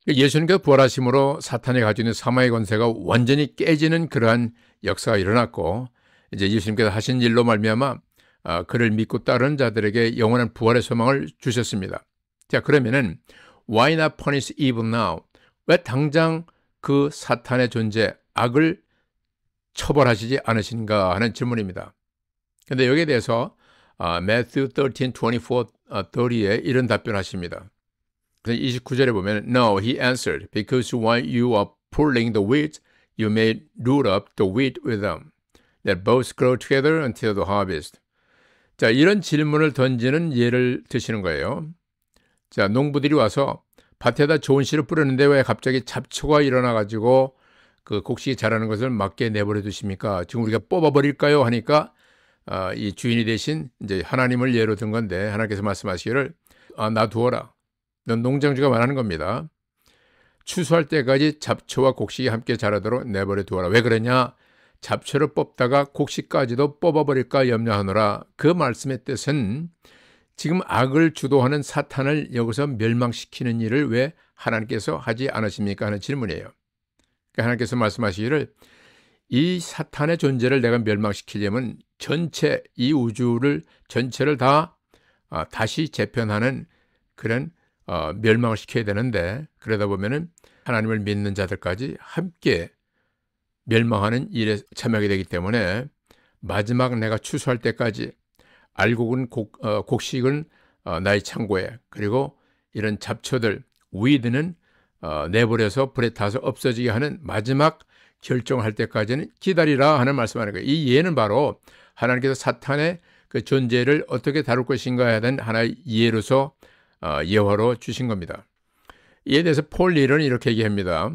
예수님께서 부활하심으로 사탄이 가지고 있는 사망의 권세가 완전히 깨지는 그러한 역사가 일어났고, 이제 예수님께서 하신 일로 말미암아 그를 믿고 따르는 자들에게 영원한 부활의 소망을 주셨습니다. 자, 그러면은 Why not punish evil now? 왜 당장 그 사탄의 존재, 악을 처벌하시지 않으신가 하는 질문입니다. 그런데 여기에 대해서 Matthew 13:24, 30에 이런 답변하십니다. 29절에 보면 No, he answered, because while you are pulling the wheat, you may root up the wheat with them, that both grow together until the harvest. 자, 이런 질문을 던지는 예를 드시는 거예요. 자, 농부들이 와서 밭에다 좋은 씨를 뿌렸는데 왜 갑자기 잡초가 일어나가지고 그 곡식이 자라는 것을 맞게 내버려 두십니까? 지금 우리가 뽑아버릴까요? 하니까 이 주인이 대신 이제 하나님을 예로 든 건데 하나님께서 말씀하시기를 놔두어라. 넌 농장주가 말하는 겁니다. 추수할 때까지 잡초와 곡식이 함께 자라도록 내버려 두어라. 왜 그러냐? 잡초를 뽑다가 곡식까지도 뽑아버릴까 염려하노라. 그 말씀의 뜻은 지금 악을 주도하는 사탄을 여기서 멸망시키는 일을 왜 하나님께서 하지 않으십니까? 하는 질문이에요. 그러니까 하나님께서 말씀하시기를 이 사탄의 존재를 내가 멸망시키려면 전체 이 우주를 전체를 다 다시 재편하는 그런 멸망을 시켜야 되는데 그러다 보면은 하나님을 믿는 자들까지 함께 멸망하는 일에 참여하게 되기 때문에 마지막 내가 추수할 때까지 알곡은 곡식은 나의 창고에 그리고 이런 잡초들 위드는 내버려서 불에 타서 없어지게 하는 마지막 결정할 때까지는 기다리라 하는 말씀하는 거예요. 이 예는 바로 하나님께서 사탄의 그 존재를 어떻게 다룰 것인가에 대한 하나의 예로서 예화로 주신 겁니다. 이에 대해서 폴 릴은 이렇게 얘기합니다.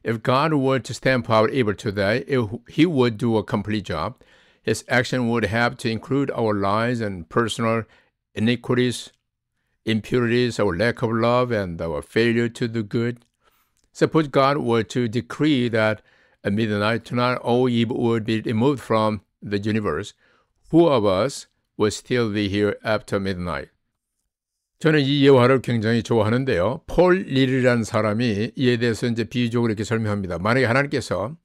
If God were to stamp out evil today, He would do a complete job. His action would have to include our lies and personal iniquities, impurities, our lack of love, and our failure to do good. Suppose God were to decree that at midnight tonight all evil would be removed from the universe. Who of us would still be here after midnight? 저는 이 예화를 굉장히 좋아하는데요. 폴 릴이라는 사람이 이에 대해서 이제 비유적으로 이렇게 설명합니다. 만약에 하나님께서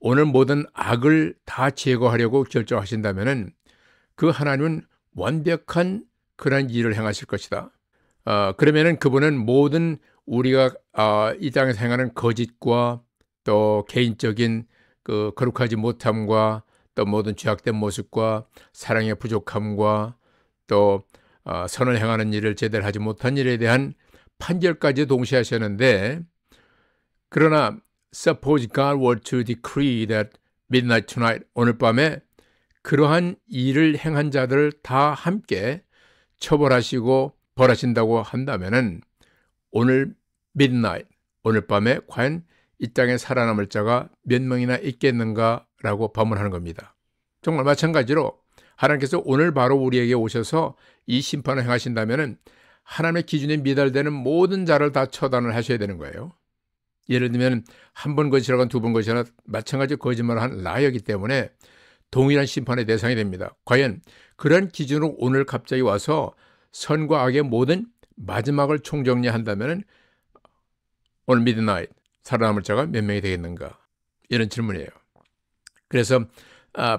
오늘 모든 악을 다 제거하려고 결정하신다면은 그 하나님은 완벽한 그런 일을 행하실 것이다. 그러면은 그분은 모든 우리가 이 땅에서 행하는 거짓과 또 개인적인 그 거룩하지 못함과 또 모든 죄악된 모습과 사랑의 부족함과 또 선을 행하는 일을 제대로 하지 못한 일에 대한 판결까지 동시에 하셨는데 그러나 suppose God were to decree that midnight tonight 오늘 밤에 그러한 일을 행한 자들을 다 함께 처벌하시고 벌하신다고 한다면은 오늘 midnight 오늘 밤에 과연 이 땅에 살아남을 자가 몇 명이나 있겠는가라고 반문하는 겁니다. 정말 마찬가지로 하나님께서 오늘 바로 우리에게 오셔서 이 심판을 행하신다면은 하나님의 기준에 미달되는 모든 자를 다 처단을 하셔야 되는 거예요. 예를 들면 한 번 거짓이라건 두 번 거짓이나 마찬가지 거짓말을 한 라이어이기 때문에 동일한 심판의 대상이 됩니다. 과연 그런 기준으로 오늘 갑자기 와서 선과 악의 모든 마지막을 총정리한다면은 오늘 미드나잇 살아남을 자가 몇 명이 되겠는가? 이런 질문이에요. 그래서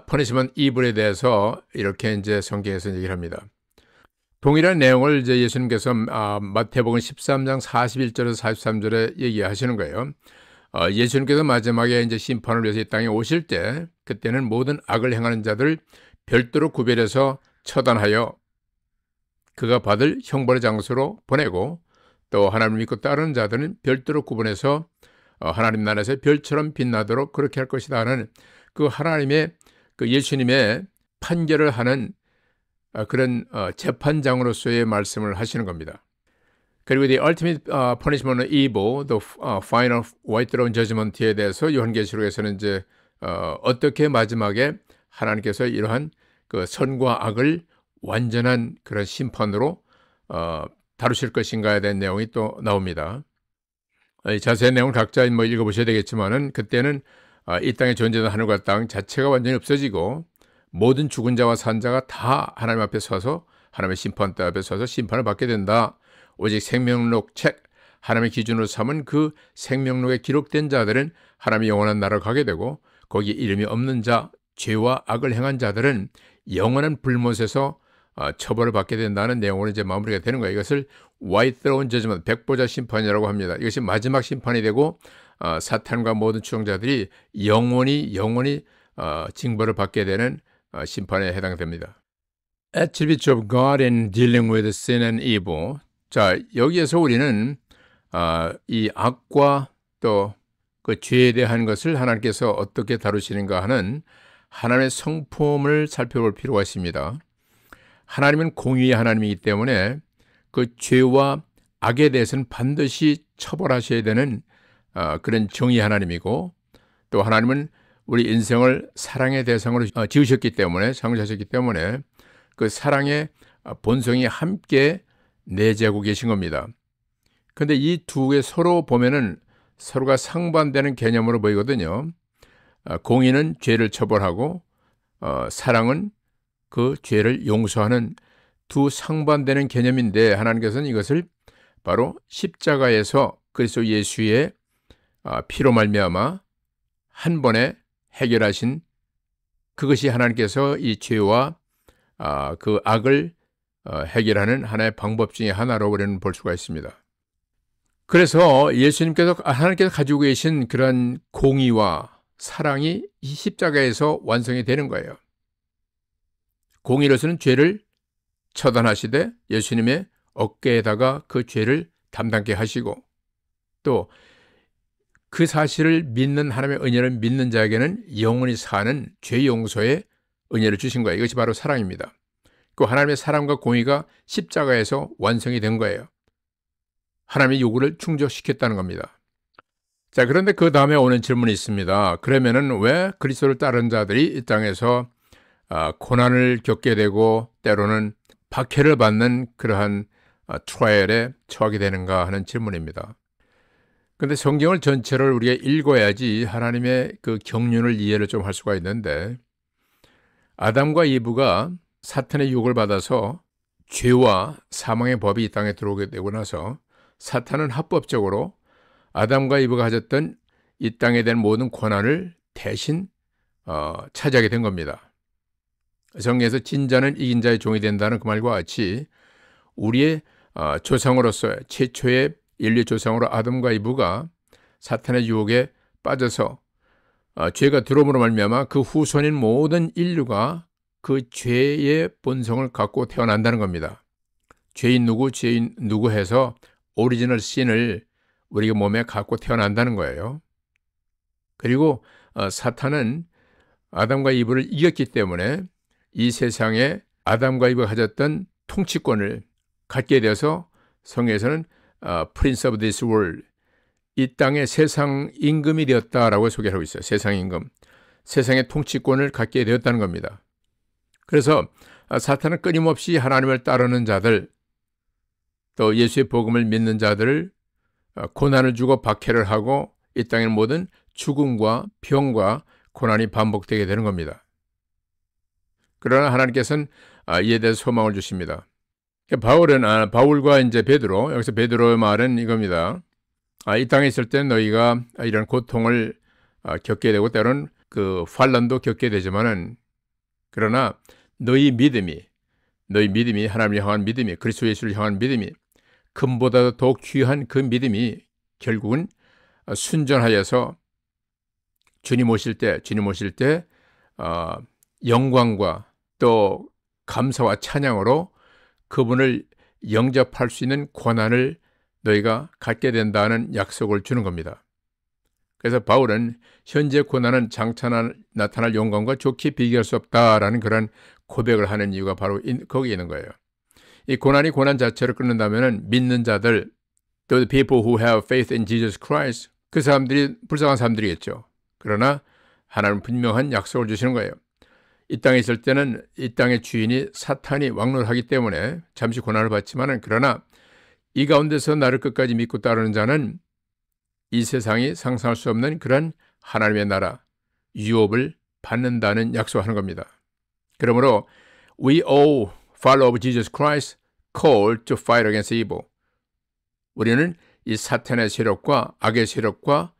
퍼니시먼트 이블에 대해서 이렇게 이제 성경에서 얘기를 합니다. 동일한 내용을 이제 예수님께서 마태복음 13장 41절에서 43절에 얘기하시는 거예요. 예수님께서 마지막에 이제 심판을 위해서 이 땅에 오실 때 그때는 모든 악을 행하는 자들 별도로 구별해서 처단하여 그가 받을 형벌의 장소로 보내고 또 하나님을 믿고 따르는 자들은 별도로 구분해서 하나님 나라에서 별처럼 빛나도록 그렇게 할 것이다 하는 그 하나님의 그 예수님의 판결을 하는 그런 재판장으로서의 말씀을 하시는 겁니다. 그리고 the ultimate punishment of evil, the final white throne judgment에 대해서 요한계시록에서는 이제 어떻게 마지막에 하나님께서 이러한 그 선과 악을 완전한 그런 심판으로 다루실 것인가에 대한 내용이 또 나옵니다. 자세한 내용은 각자 뭐 읽어보셔야 되겠지만은 그때는 이 땅에 존재하는 하늘과 땅 자체가 완전히 없어지고 모든 죽은 자와 산 자가 다 하나님 앞에 서서 하나님의 심판대 앞에 서서 심판을 받게 된다. 오직 생명록 책 하나님의 기준으로 삼은 그 생명록에 기록된 자들은 하나님의 영원한 나라로 가게 되고, 거기 이름이 없는 자, 죄와 악을 행한 자들은 영원한 불못에서 처벌을 받게 된다는 내용으로 이제 마무리가 되는 거예요. 이것을 White Throne Judgment, 백보자 심판이라고 합니다. 이것이 마지막 심판이 되고 사탄과 모든 추종자들이 영원히 징벌을 받게 되는 심판에 해당됩니다. Attributes of God in dealing with sin and evil. 자, 여기에서 우리는 이 악과 또 그 죄에 대한 것을 하나님께서 어떻게 다루시는가 하는 하나님의 성품을 살펴볼 필요가 있습니다. 하나님은 공의의 하나님이기 때문에 그 죄와 악에 대해서는 반드시 처벌하셔야 되는 그런 정의의 하나님이고, 또 하나님은 우리 인생을 사랑의 대상으로 지으셨기 때문에, 창조하셨기 때문에 그 사랑의 본성이 함께 내재하고 계신 겁니다. 그런데 이 두 개 서로 보면은 서로가 상반되는 개념으로 보이거든요. 공의는 죄를 처벌하고 사랑은 그 죄를 용서하는 두 상반되는 개념인데, 하나님께서는 이것을 바로 십자가에서 그리스도 예수의 피로 말미암아 한 번에 해결하신, 그것이 하나님께서 이 죄와 그 악을 해결하는 하나의 방법 중에 하나로 우리는 볼 수가 있습니다. 그래서 하나님께서 가지고 계신 그런 공의와 사랑이 이 십자가에서 완성이 되는 거예요. 공의로서는 죄를 처단하시되 예수님의 어깨에다가 그 죄를 담당케 하시고, 또 그 사실을 믿는 하나님의 은혜를 믿는 자에게는 영원히 사는 죄 용서의 은혜를 주신 거예요. 이것이 바로 사랑입니다. 그 하나님의 사랑과 공의가 십자가에서 완성이 된 거예요. 하나님의 요구를 충족시켰다는 겁니다. 자, 그런데 그 다음에 오는 질문이 있습니다. 그러면은 왜 그리스도를 따르는 자들이 이 땅에서 고난을 겪게 되고 때로는 박해를 받는 그러한 트라이얼에 처하게 되는가 하는 질문입니다. 그런데 성경을 전체를 우리가 읽어야지 하나님의 그 경륜을 이해를 좀 할 수가 있는데, 아담과 이브가 사탄의 유혹을 받아서 죄와 사망의 법이 이 땅에 들어오게 되고 나서 사탄은 합법적으로 아담과 이브가 가졌던 이 땅에 대한 모든 권한을 대신 차지하게 된 겁니다. 성경에서 진자는 이긴 자의 종이 된다는 그 말과 같이 우리의 조상으로서 최초의 인류 조상으로 아담과 이브가 사탄의 유혹에 빠져서 죄가 들어옴으로 말미암아 그 후손인 모든 인류가 그 죄의 본성을 갖고 태어난다는 겁니다. 죄인 누구 해서 오리지널 신을 우리가 몸에 갖고 태어난다는 거예요. 그리고 사탄은 아담과 이브를 이겼기 때문에 이 세상에 아담과 이브가 가졌던 통치권을 갖게 되어서 성경에서는 Prince of this world, 이 땅의 세상 임금이 되었다라고 소개하고 있어요. 세상 임금, 세상의 통치권을 갖게 되었다는 겁니다. 그래서 사탄은 끊임없이 하나님을 따르는 자들, 또 예수의 복음을 믿는 자들을 고난을 주고 박해를 하고 이 땅의 모든 죽음과 병과 고난이 반복되게 되는 겁니다. 그러나 하나님께서는 이에 대해서 소망을 주십니다. 바울과 이제 베드로, 여기서 베드로의 말은 이겁니다. 이 땅에 있을 때는 너희가 이런 고통을 겪게 되고 때로는 그 환난도 겪게 되지만은, 그러나 너희 믿음이 하나님을 향한 믿음이, 그리스도 예수를 향한 믿음이, 금보다도 더 귀한 그 믿음이 결국은 순전하여서 주님 오실 때 영광과 또 감사와 찬양으로 그분을 영접할 수 있는 권한을 너희가 갖게 된다는 약속을 주는 겁니다. 그래서 바울은 현재 고난은 장차 나타날 영광과 좋게 비교할 수 없다라는 그런 고백을 하는 이유가 바로 거기에 있는 거예요. 이 고난이 고난 자체를 끊는다면 믿는 자들, 또 the people who have faith in Jesus Christ, 그 사람들이 불쌍한 사람들이겠죠. 그러나 하나님은 분명한 약속을 주시는 거예요. 이 땅에 있을 때는 이 땅의 주인이 사탄이 왕노하기 때문에 잠시 고난을 받지만은, 그러나 이 가운데서 나를 끝까지 믿고 따르는 자는 이 세상이 상상할 수 없는 그런 하나님의 나라, 유업을 받는다는 약속하는 겁니다. 그러므로 we all follow Jesus Christ called to fight against evil. 우리는 이 사탄의 세력과 악의 세력과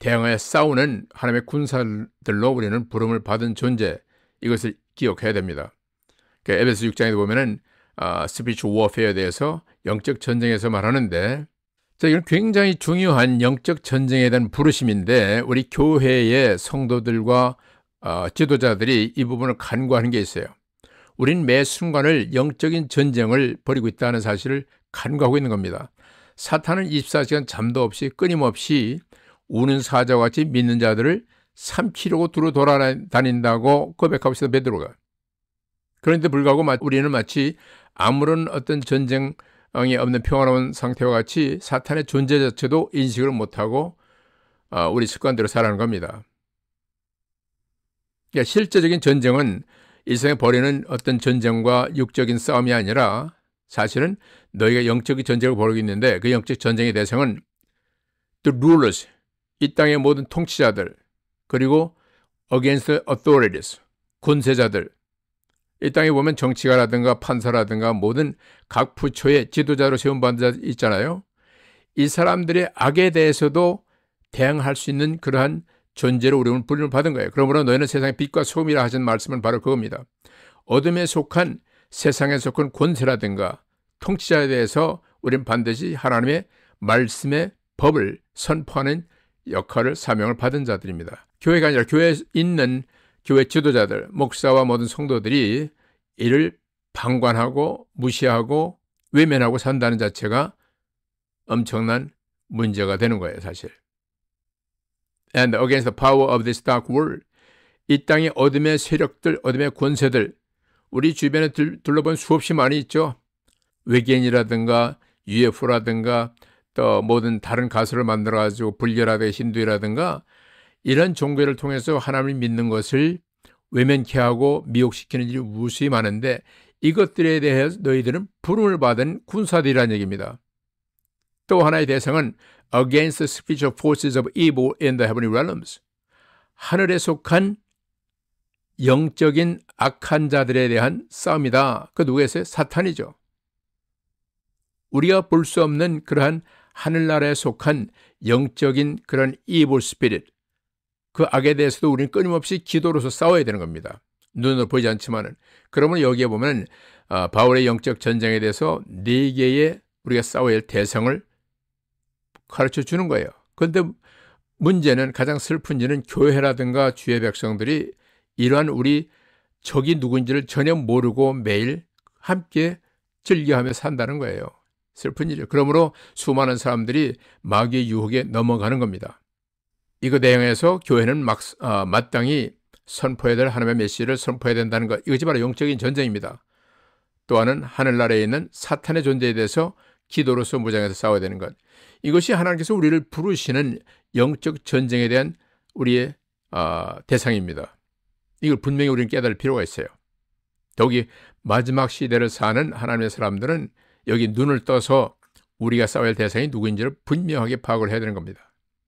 대항하여 싸우는 하나님의 군사들로 우리는 부름을 받은 존재, 이것을 기억해야 됩니다. 그러니까 에베소 6장에 보면은 spiritual warfare에 대해서 영적 전쟁에서 말하는데, 자, 이건 굉장히 중요한 영적 전쟁에 대한 부르심인데 우리 교회의 성도들과 지도자들이 이 부분을 간구하는 게 있어요. 우린 매 순간을 영적인 전쟁을 벌이고 있다는 사실을 간구하고 있는 겁니다. 사탄은 24시간 잠도 없이 끊임없이 우는 사자와 같이 믿는 자들을 삼키려고 두루 돌아다닌다고 고백하고 있어요, 베드로가. 그런데 불구하고 우리는 마치 아무런 어떤 전쟁이 없는 평화로운 상태와 같이 사탄의 존재 자체도 인식을 못하고 우리 습관대로 살아가는 겁니다. 그러니까 실제적인 전쟁은 일생에 벌이는 어떤 전쟁과 육적인 싸움이 아니라 사실은 너희가 영적인 전쟁을 벌이고 있는데 그 영적 전쟁의 대상은 the rulers, 이 땅의 모든 통치자들, 그리고 against authorities, 권세자들. 이 땅에 보면 정치가라든가 판사라든가 모든 각 부처의 지도자로 세움받은 자 있잖아요. 이 사람들의 악에 대해서도 대항할 수 있는 그러한 존재로 우리는 부름을 받은 거예요. 그러므로 너희는 세상의 빛과 소금이라 하신 말씀은 바로 그겁니다. 어둠에 속한 세상에 속한 권세라든가 통치자에 대해서 우리는 반드시 하나님의 말씀의 법을 선포하는 역할을, 사명을 받은 자들입니다. 교회가 아니라 교회에 있는 교회 지도자들, 목사와 모든 성도들이 이를 방관하고 무시하고 외면하고 산다는 자체가 엄청난 문제가 되는 거예요, 사실. And against the power of this dark world, 이 땅의 어둠의 세력들, 어둠의 권세들, 우리 주변에 둘러본 수없이 많이 있죠. 외계인이라든가 UFO라든가 또 모든 다른 가설을 만들어가지고 불교라든가 힌두라든가 이런 종교를 통해서 하나님을 믿는 것을 외면케 하고 미혹시키는 일이 무수히 많은데 이것들에 대해서 너희들은 부름을 받은 군사들이라는 얘기입니다. 또 하나의 대상은 against the spiritual forces of evil in the heavenly realms, 하늘에 속한 영적인 악한 자들에 대한 싸움이다. 그 누구겠어요? 사탄이죠. 우리가 볼 수 없는 그러한 하늘나라에 속한 영적인 그런 evil spirit, 그 악에 대해서도 우리는 끊임없이 기도로서 싸워야 되는 겁니다. 눈으로 보이지 않지만은. 그러면 여기에 보면 바울의 영적 전쟁에 대해서 4개의 우리가 싸워야 할 대상을 가르쳐 주는 거예요. 그런데 문제는, 가장 슬픈 일은 교회라든가 주의 백성들이 이러한 우리 적이 누군지를 전혀 모르고 매일 함께 즐겨하며 산다는 거예요. 슬픈 일이에요. 그러므로 수많은 사람들이 마귀의 유혹에 넘어가는 겁니다. 이거 대응해서 교회는 마땅히 선포해야 될 하나님의 메시지를 선포해야 된다는 것, 이것이 바로 영적인 전쟁입니다. 또한은 하늘나라에 있는 사탄의 존재에 대해서 기도로서 무장해서 싸워야 되는 것, 이것이 하나님께서 우리를 부르시는 영적 전쟁에 대한 우리의 대상입니다. 이걸 분명히 우리는 깨달을 필요가 있어요. 더욱이 마지막 시대를 사는 하나님의 사람들은 여기 눈을 떠서 우리가 싸워야 할 대상이 누구인지를 분명하게 파악을 해야 되는 겁니다.